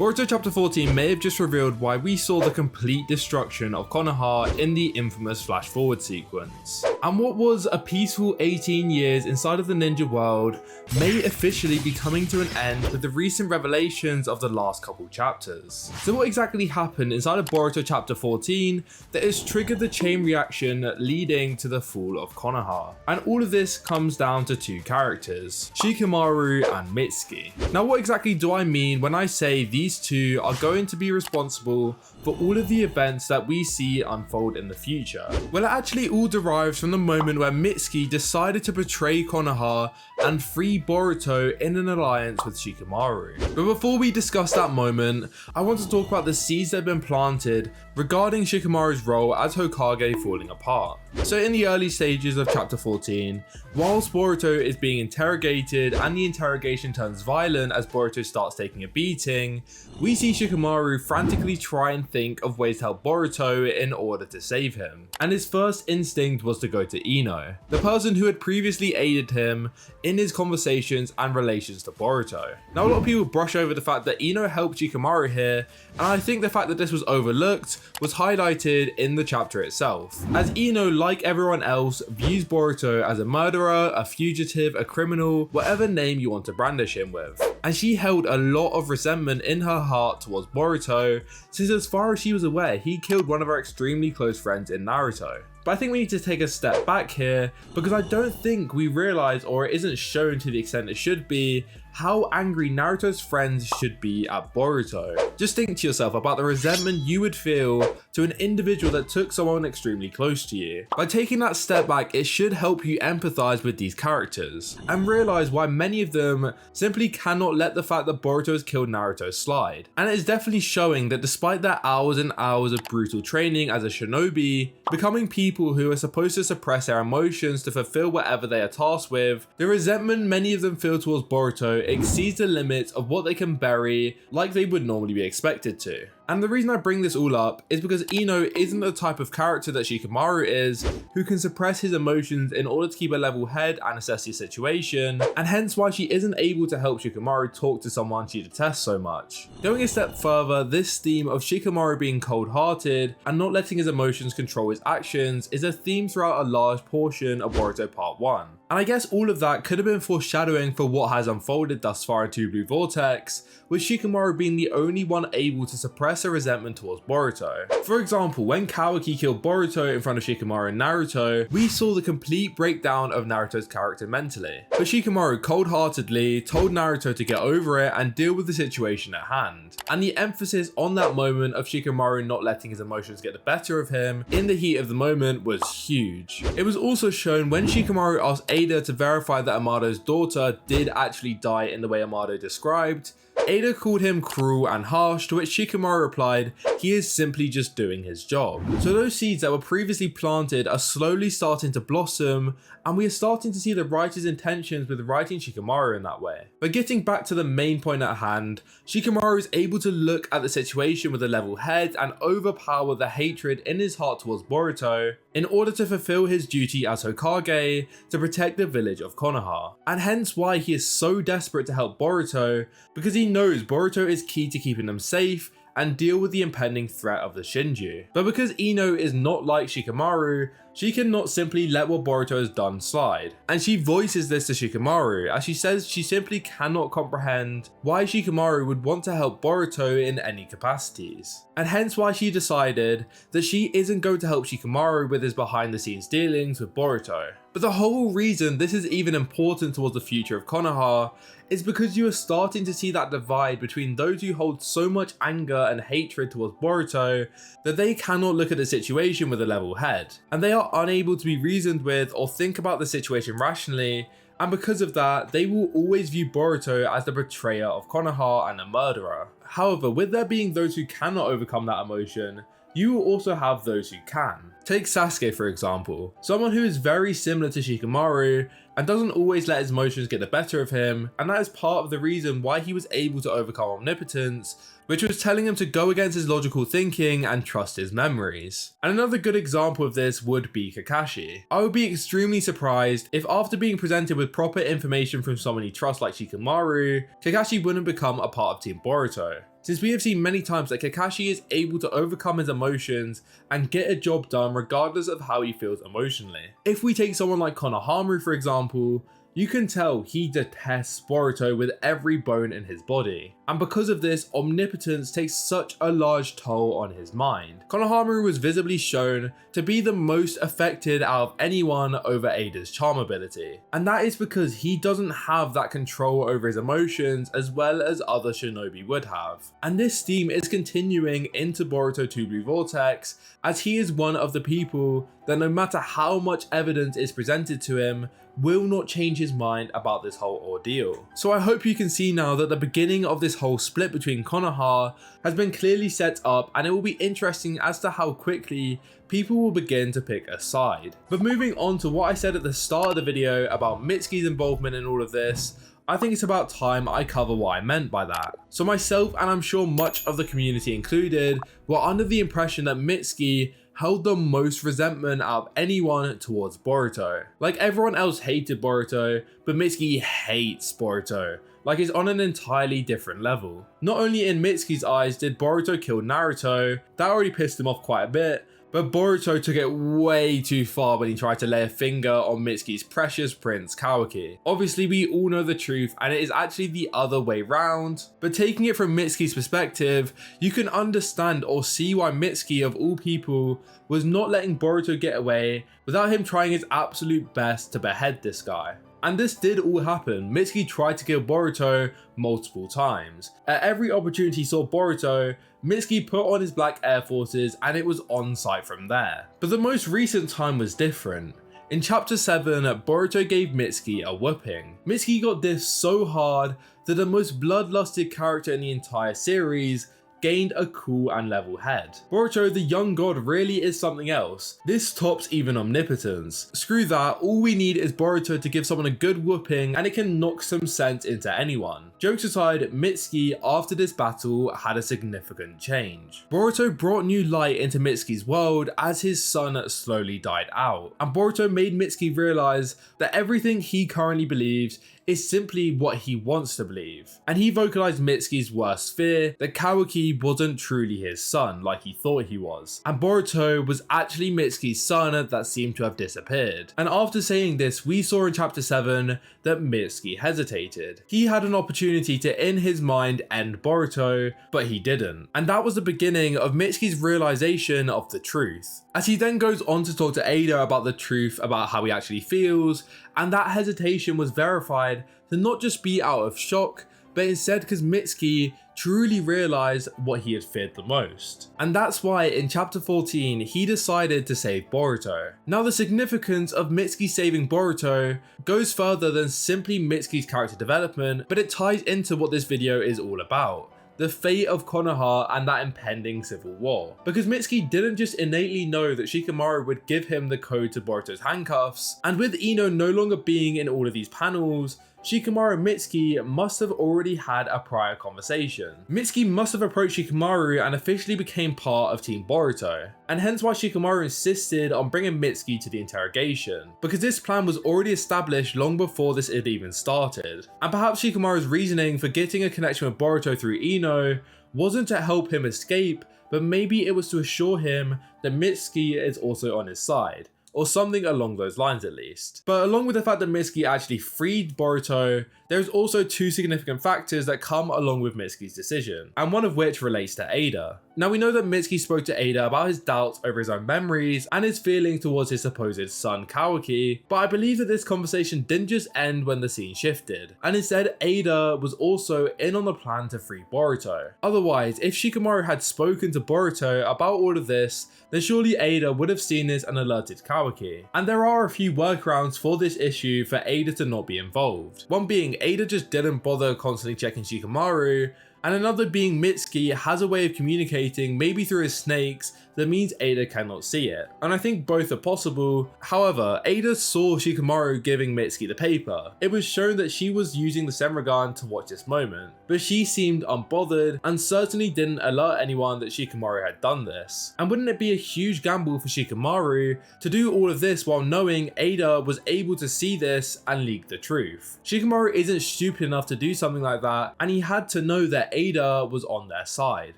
Boruto chapter 14 may have just revealed why we saw the complete destruction of Konoha in the infamous flash forward sequence. And what was a peaceful 18 years inside of the ninja world may officially be coming to an end with the recent revelations of the last couple chapters. So what exactly happened inside of Boruto chapter 14 that has triggered the chain reaction leading to the fall of Konoha? And all of this comes down to two characters, Shikamaru and Mitsuki. Now what exactly do I mean when I say these two are going to be responsible for all of the events that we see unfold in the future? Well, it actually all derives from the moment where Mitsuki decided to betray Konoha and free Boruto in an alliance with Shikamaru. But before we discuss that moment, I want to talk about the seeds that have been planted regarding Shikamaru's role as Hokage falling apart. So in the early stages of chapter 14, whilst Boruto is being interrogated and the interrogation turns violent as Boruto starts taking a beating, we see Shikamaru frantically try and think of ways to help Boruto in order to save him. And his first instinct was to go to Ino, the person who had previously aided him in his conversations and relations to Boruto. Now a lot of people brush over the fact that Ino helped Shikamaru here, and I think the fact that this was overlooked was highlighted in the chapter itself, as Ino, like everyone else, views Boruto as a murderer, a fugitive, a criminal, whatever name you want to brandish him with. And she held a lot of resentment in her heart towards Boruto, since as far as she was aware, he killed one of her extremely close friends in Naruto. But I think we need to take a step back here, because I don't think we realize, or it isn't shown to the extent it should be, how angry Naruto's friends should be at Boruto. Just think to yourself about the resentment you would feel to an individual that took someone extremely close to you. By taking that step back, it should help you empathize with these characters and realize why many of them simply cannot let the fact that Boruto has killed Naruto slide. And it is definitely showing that despite their hours and hours of brutal training as a shinobi, becoming people who are supposed to suppress their emotions to fulfill whatever they are tasked with, the resentment many of them feel towards Boruto exceeds the limits of what they can bury like they would normally be expected to. And the reason I bring this all up is because Ino isn't the type of character that Shikamaru is, who can suppress his emotions in order to keep a level head and assess the situation, and hence why she isn't able to help Shikamaru talk to someone she detests so much. Going a step further, this theme of Shikamaru being cold-hearted and not letting his emotions control his actions is a theme throughout a large portion of Boruto Part 1. And I guess all of that could have been foreshadowing for what has unfolded thus far in 2 Blue Vortex, with Shikamaru being the only one able to suppress a resentment towards Boruto. For example, when Kawaki killed Boruto in front of Shikamaru in Naruto, we saw the complete breakdown of Naruto's character mentally. But Shikamaru cold-heartedly told Naruto to get over it and deal with the situation at hand. And the emphasis on that moment of Shikamaru not letting his emotions get the better of him in the heat of the moment was huge. It was also shown when Shikamaru asked Ada to verify that Amado's daughter did actually die in the way Amado described. Ada called him cruel and harsh, to which Shikamaru replied, he is simply just doing his job. So those seeds that were previously planted are slowly starting to blossom, and we are starting to see the writer's intentions with writing Shikamaru in that way. But getting back to the main point at hand, Shikamaru is able to look at the situation with a level head and overpower the hatred in his heart towards Boruto in order to fulfill his duty as Hokage to protect the village of Konoha. And hence why he is so desperate to help Boruto, because he knows Boruto is key to keeping them safe and deal with the impending threat of the Shinju. But because Ino is not like Shikamaru, she cannot simply let what Boruto has done slide. And she voices this to Shikamaru, as she says she simply cannot comprehend why Shikamaru would want to help Boruto in any capacities. And hence why she decided that she isn't going to help Shikamaru with his behind the scenes dealings with Boruto. But the whole reason this is even important towards the future of Konoha is because you are starting to see that divide between those who hold so much anger and hatred towards Boruto that they cannot look at the situation with a level head, and they are unable to be reasoned with or think about the situation rationally, and because of that, they will always view Boruto as the betrayer of Konoha and a murderer. However, with there being those who cannot overcome that emotion, you will also have those who can. Take Sasuke for example, someone who is very similar to Shikamaru and doesn't always let his emotions get the better of him, and that is part of the reason why he was able to overcome omnipotence, which was telling him to go against his logical thinking and trust his memories. And another good example of this would be Kakashi. I would be extremely surprised if after being presented with proper information from someone he trusts like Shikamaru, Kakashi wouldn't become a part of Team Boruto. since we have seen many times that Kakashi is able to overcome his emotions and get a job done regardless of how he feels emotionally. If we take someone like Konoha for example, you can tell he detests Boruto with every bone in his body, and because of this, omnipotence takes such a large toll on his mind. Konoha was visibly shown to be the most affected out of anyone over Ada's charm ability, and that is because he doesn't have that control over his emotions as well as other shinobi would have. And this theme is continuing into Boruto TBV vortex, as he is one of the people that no matter how much evidence is presented to him, will not change his mind about this whole ordeal. So I hope you can see now that the beginning of this whole split between Konoha has been clearly set up, and it will be interesting as to how quickly people will begin to pick a side. But moving on to what I said at the start of the video about Mitsuki's involvement in all of this, I think it's about time I cover what I meant by that. So myself, and I'm sure much of the community included, were under the impression that Mitsuki held the most resentment out of anyone towards Boruto. Like, everyone else hated Boruto, but Mitsuki hates Boruto. Like, it's on an entirely different level. Not only in Mitsuki's eyes did Boruto kill Naruto, that already pissed him off quite a bit, but Boruto took it way too far when he tried to lay a finger on Mitsuki's precious prince Kawaki. Obviously we all know the truth and it is actually the other way round, but taking it from Mitsuki's perspective, you can understand or see why Mitsuki of all people was not letting Boruto get away without him trying his absolute best to behead this guy. And this did all happen. Mitsuki tried to kill Boruto multiple times. At every opportunity he saw Boruto, Mitsuki put on his black Air Forces and it was on site from there. But the most recent time was different. In chapter 7, Boruto gave Mitsuki a whooping. Mitsuki got this so hard that the most bloodlusted character in the entire series gained a cool and level head. Boruto, the young god, really is something else. This tops even omnipotence. Screw that, all we need is Boruto to give someone a good whooping and it can knock some sense into anyone. Jokes aside, Mitsuki after this battle had a significant change. Boruto brought new light into Mitsuki's world as his sun slowly died out, and Boruto made Mitsuki realize that everything he currently believes is simply what he wants to believe. And he vocalized Mitsuki's worst fear, that Kawaki wasn't truly his son like he thought he was. And Boruto was actually Mitsuki's son that seemed to have disappeared. And after saying this, we saw in chapter 7 that Mitsuki hesitated. He had an opportunity to in his mind end Boruto, but he didn't. And that was the beginning of Mitsuki's realization of the truth. As he then goes on to talk to Ada about the truth about how he actually feels, and that hesitation was verified to not just be out of shock, but instead because Mitsuki truly realized what he had feared the most. And that's why in chapter 14 he decided to save Boruto. Now the significance of Mitsuki saving Boruto goes further than simply Mitsuki's character development, but it ties into what this video is all about. The fate of Konoha and that impending civil war. Because Mitsuki didn't just innately know that Shikamaru would give him the code to Boruto's handcuffs, and with Ino no longer being in all of these panels, Shikamaru and Mitsuki must have already had a prior conversation. Mitsuki must have approached Shikamaru and officially became part of Team Boruto, and hence why Shikamaru insisted on bringing Mitsuki to the interrogation, because this plan was already established long before this had even started. And perhaps Shikamaru's reasoning for getting a connection with Boruto through Ino wasn't to help him escape, but maybe it was to assure him that Mitsuki is also on his side, or something along those lines at least. But along with the fact that Mitsuki actually freed Boruto, there's also two significant factors that come along with Mitsuki's decision, and one of which relates to Ada. Now we know that Mitsuki spoke to Ada about his doubts over his own memories and his feelings towards his supposed son Kawaki, but I believe that this conversation didn't just end when the scene shifted, and instead Ada was also in on the plan to free Boruto. Otherwise, if Shikamaru had spoken to Boruto about all of this, then surely Ada would have seen this and alerted Kawaki. And there are a few workarounds for this issue for Ada to not be involved. One being Ada just didn't bother constantly checking Shikamaru, and another being Mitsuki has a way of communicating, maybe through his snakes, that means Ada cannot see it. And I think both are possible. However, Ada saw Shikamaru giving Mitsuki the paper. It was shown that she was using the Senrigan to watch this moment, but she seemed unbothered and certainly didn't alert anyone that Shikamaru had done this. And wouldn't it be a huge gamble for Shikamaru to do all of this while knowing Ada was able to see this and leak the truth? Shikamaru isn't stupid enough to do something like that, and he had to know that Ada was on their side.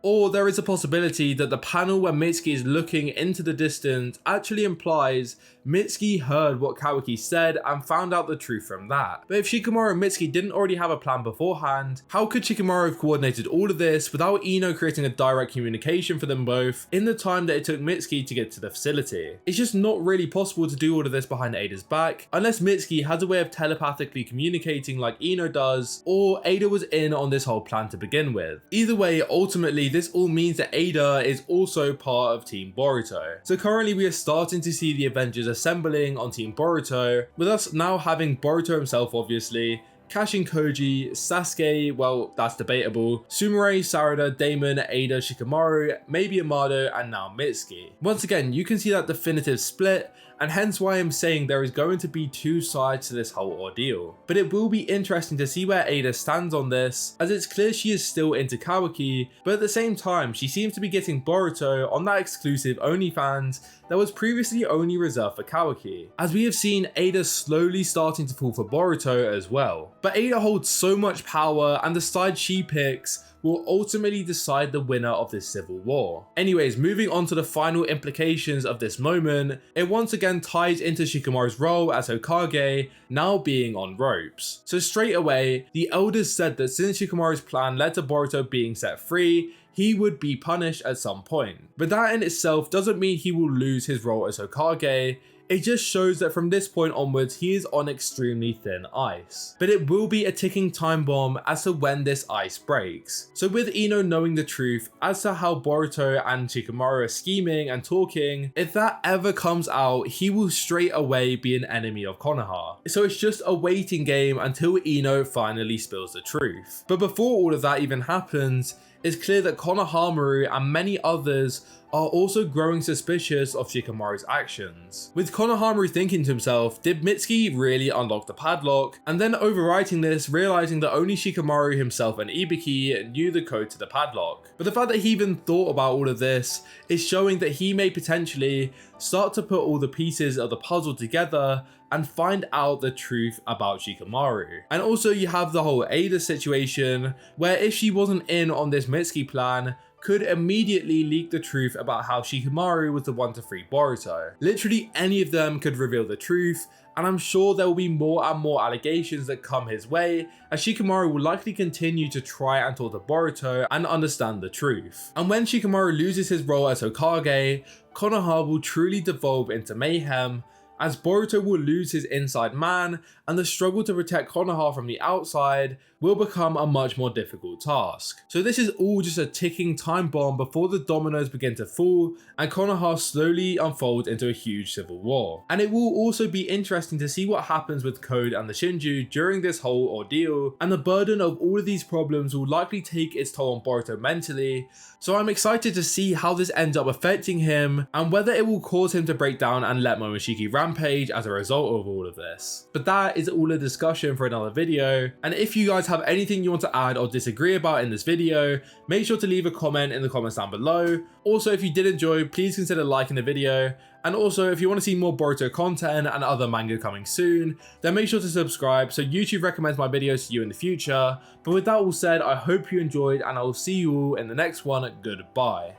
Or there is a possibility that the panel where Mitsuki is looking into the distance actually implies Mitsuki heard what Kawaki said and found out the truth from that. But if Shikamaru and Mitsuki didn't already have a plan beforehand, how could Shikamaru have coordinated all of this without Ino creating a direct communication for them both in the time that it took Mitsuki to get to the facility? It's just not really possible to do all of this behind Ada's back, unless Mitsuki has a way of telepathically communicating like Ino does, or Ada was in on this whole plan to begin with. Either way, ultimately this all means that Ada is also part of Team Boruto. So currently we are starting to see the Avengers assembling on Team Boruto, with us now having Boruto himself obviously, Kashin Koji, Sasuke, well that's debatable, Sumire, Sarada, Damon, Ada, Shikamaru, maybe Amado, and now Mitsuki. Once again, you can see that definitive split, and hence why I'm saying there is going to be two sides to this whole ordeal. But it will be interesting to see where Ada stands on this, as it's clear she is still into Kawaki, but at the same time she seems to be getting Boruto on that exclusive OnlyFans that was previously only reserved for Kawaki, as we have seen Ada slowly starting to fall for Boruto as well. But Ada holds so much power, and the side she picks will ultimately decide the winner of this civil war. Anyways, moving on to the final implications of this moment, it once again ties into Shikamaru's role as Hokage now being on ropes. So straight away, the elders said that since Shikamaru's plan led to Boruto being set free, he would be punished at some point. But that in itself doesn't mean he will lose his role as Hokage. It just shows that from this point onwards, he is on extremely thin ice. But it will be a ticking time bomb as to when this ice breaks. So with Ino knowing the truth as to how Boruto and Shikamaru are scheming and talking, if that ever comes out, he will straight away be an enemy of Konoha. So it's just a waiting game until Ino finally spills the truth. But before all of that even happens, it's clear that Konohamaru and many others are also growing suspicious of Shikamaru's actions. With Konohamaru thinking to himself, did Mitsuki really unlock the padlock? And then overwriting this, realizing that only Shikamaru himself and Ibiki knew the code to the padlock. But the fact that he even thought about all of this is showing that he may potentially start to put all the pieces of the puzzle together and find out the truth about Shikamaru. And also you have the whole Ada situation, where if she wasn't in on this Mitsuki plan, could immediately leak the truth about how Shikamaru was the one to free Boruto. Literally any of them could reveal the truth, and I'm sure there will be more and more allegations that come his way, as Shikamaru will likely continue to try and talk to Boruto and understand the truth. And when Shikamaru loses his role as Hokage, Konoha will truly devolve into mayhem, as Boruto will lose his inside man, and the struggle to protect Konoha from the outside will become a much more difficult task. So this is all just a ticking time bomb before the dominoes begin to fall and Konoha slowly unfolds into a huge civil war. And it will also be interesting to see what happens with Code and the Shinju during this whole ordeal, and the burden of all of these problems will likely take its toll on Boruto mentally. So I'm excited to see how this ends up affecting him and whether it will cause him to break down and let Momoshiki rampage as a result of all of this. But that is all a discussion for another video, and if you guys have anything you want to add or disagree about in this video, make sure to leave a comment in the comments down below. Also, if you did enjoy, please consider liking the video, and also if you want to see more Boruto content and other manga coming soon, then make sure to subscribe so YouTube recommends my videos to you in the future. But with that all said, I hope you enjoyed and I will see you all in the next one. Goodbye.